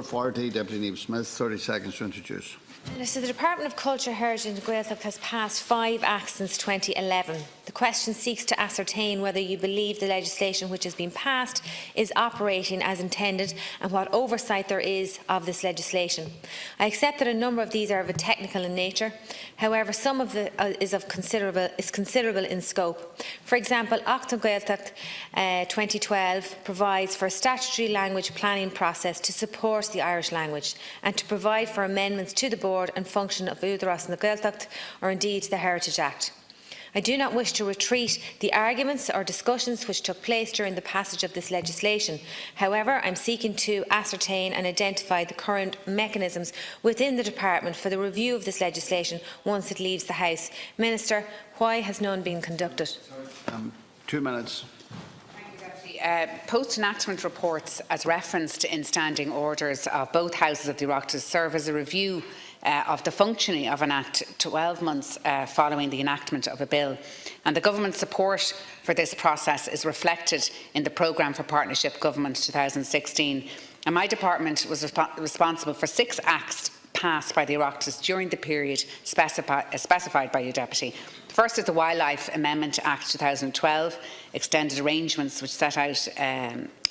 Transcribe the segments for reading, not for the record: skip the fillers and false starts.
40, Deputy Niamh Smyth, 30 seconds to introduce. So the Department of Culture, Heritage and Gaeltacht has passed 5 acts since 2011. The question seeks to ascertain whether you believe the legislation which has been passed is operating as intended and what oversight there is of this legislation. I accept that a number of these are of a technical in nature. However, some of is considerable in scope. For example, Act on Gaeltacht 2012 provides for a statutory language planning process to support the Irish language and to provide for amendments to the board and function of Oireachtas na Gaeltacht, or indeed the Heritage Act. I do not wish to retreat the arguments or discussions which took place during the passage of this legislation. However, I am seeking to ascertain and identify the current mechanisms within the Department for the review of this legislation once it leaves the House. Minister, why has none been conducted? 2 minutes. Post-enactment reports, as referenced in standing orders of both Houses of the Oireachtas, serve as a review of the functioning of an Act 12 months following the enactment of a bill. And the Government's support for this process is reflected in the Programme for Partnership Government 2016. And my department was responsible for 6 acts passed by the Oireachtas during the period specified by your Deputy. The first is the Wildlife Amendment Act 2012, extended arrangements which set out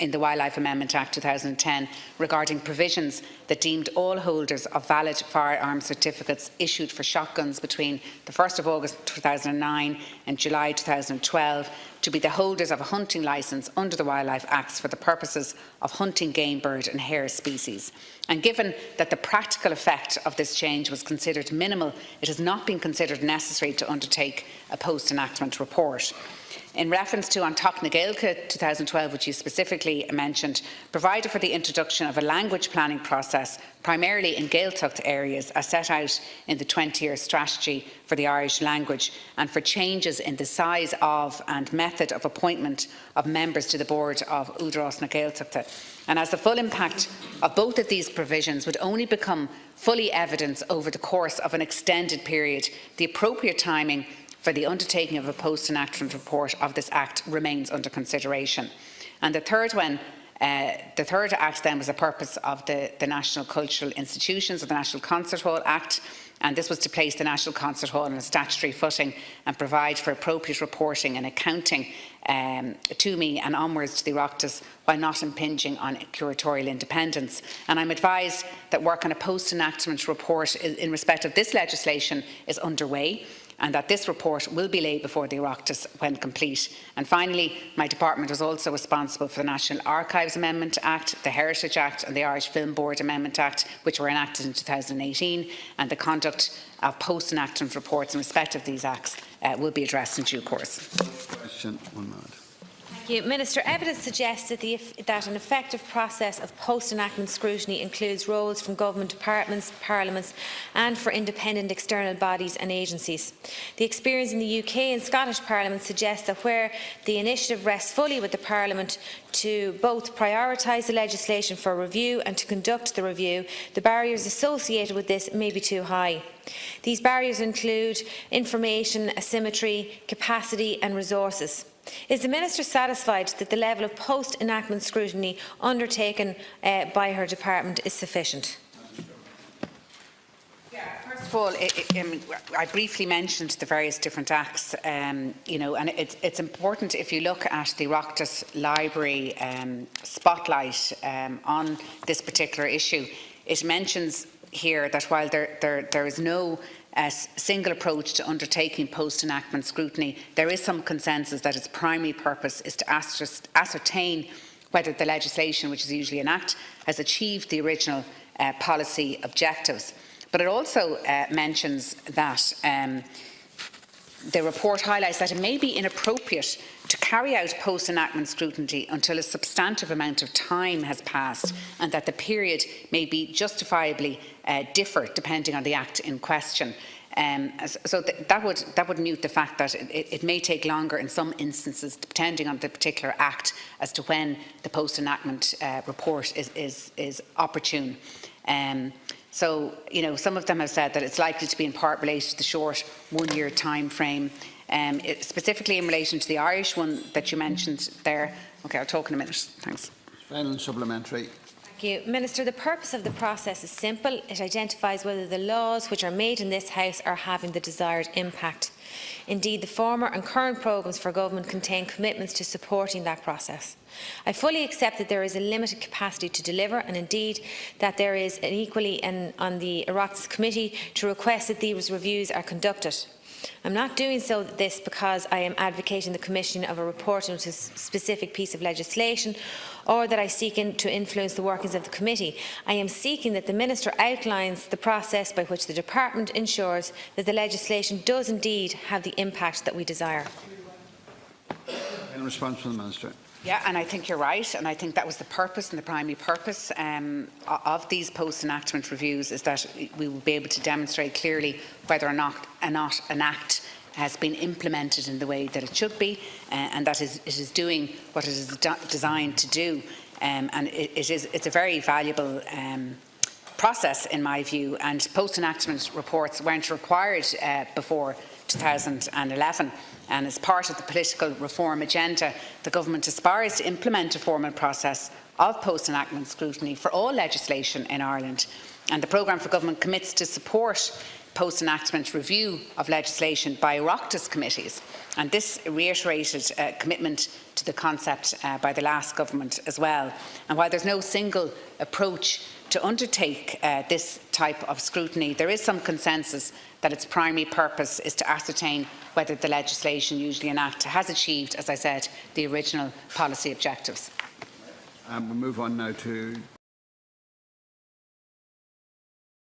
in the Wildlife Amendment Act 2010 regarding provisions that deemed all holders of valid firearms certificates issued for shotguns between the 1st of August 2009 and July 2012 to be the holders of a hunting licence under the Wildlife Acts for the purposes of hunting game bird and hare species. And given that the practical effect of this change was considered minimal, it has not been considered necessary to undertake a post-enactment report. In reference to An Tocht na Gaeilge 2012, which you specifically mentioned, provided for the introduction of a language planning process, primarily in Gaeltacht areas, as set out in the 20-year strategy for the Irish language, and for changes in the size of and method of appointment of members to the board of Oireachtas na Gaeltacht. And as the full impact of both of these provisions would only become fully evident over the course of an extended period, the appropriate timing for the undertaking of a post-enactment report of this Act remains under consideration. And the third Act then was the purpose of the National Cultural Institutions of the National Concert Hall Act, and this was to place the National Concert Hall on a statutory footing and provide for appropriate reporting and accounting to me and onwards to the Oireachtas while not impinging on curatorial independence. And I'm advised that work on a post-enactment report in respect of this legislation is underway, and that this report will be laid before the Oireachtas when complete. And finally, my department was also responsible for the National Archives Amendment Act, the Heritage Act and the Irish Film Board Amendment Act, which were enacted in 2018, and the conduct of post-enactment reports in respect of these acts will be addressed in due course. Question, 1 minute. Thank you. Minister, evidence suggests that an effective process of post-enactment scrutiny includes roles from government departments, parliaments and for independent external bodies and agencies. The experience in the UK and Scottish Parliament suggests that where the initiative rests fully with the Parliament to both prioritise the legislation for review and to conduct the review, the barriers associated with this may be too high. These barriers include information, asymmetry, capacity and resources. Is the Minister satisfied that the level of post-enactment scrutiny undertaken by her department is sufficient? First of all, I briefly mentioned the various different acts, and it's important, if you look at the Oireachtas Library spotlight on this particular issue, it mentions here that while there is no single approach to undertaking post-enactment scrutiny, there is some consensus that its primary purpose is to ascertain whether the legislation, which is usually an act, has achieved the original policy objectives. But it also mentions that the report highlights that it may be inappropriate to carry out post-enactment scrutiny until a substantive amount of time has passed, and that the period may be justifiably differ depending on the act in question. That would mute the fact that it may take longer in some instances, depending on the particular act, as to when the post-enactment report is opportune. So, some of them have said that it's likely to be in part related to the short one-year time frame. Specifically in relation to the Irish one that you mentioned there. Okay, I'll talk in a minute. Thanks. Final and supplementary. Thank you. Minister, the purpose of the process is simple. It identifies whether the laws which are made in this House are having the desired impact. Indeed, the former and current programmes for government contain commitments to supporting that process. I fully accept that there is a limited capacity to deliver, and indeed that there is an equally on the Oireachtas Committee to request that these reviews are conducted. I'm not doing this because I am advocating the commission of a report into a specific piece of legislation or that I seek to influence the workings of the committee. I am seeking that the Minister outlines the process by which the Department ensures that the legislation does indeed have the impact that we desire. In response from the Minister. Yeah, and I think you're right, and I think that was the purpose and the primary purpose of these post-enactment reviews, is that we will be able to demonstrate clearly whether or not an act has been implemented in the way that it should be, and that it is doing what it is designed to do. And it's a very valuable process, in my view, and post-enactment reports weren't required before 2011. And as part of the political reform agenda, the Government aspires to implement a formal process of post-enactment scrutiny for all legislation in Ireland. And the programme for government commits to support post-enactment review of legislation by Oireachtas committees. And this reiterated commitment to the concept by the last government as well. And while there's no single approach to undertake this type of scrutiny, there is some consensus that its primary purpose is to ascertain whether the legislation usually enacted has achieved, as I said, the original policy objectives. We'll move on now to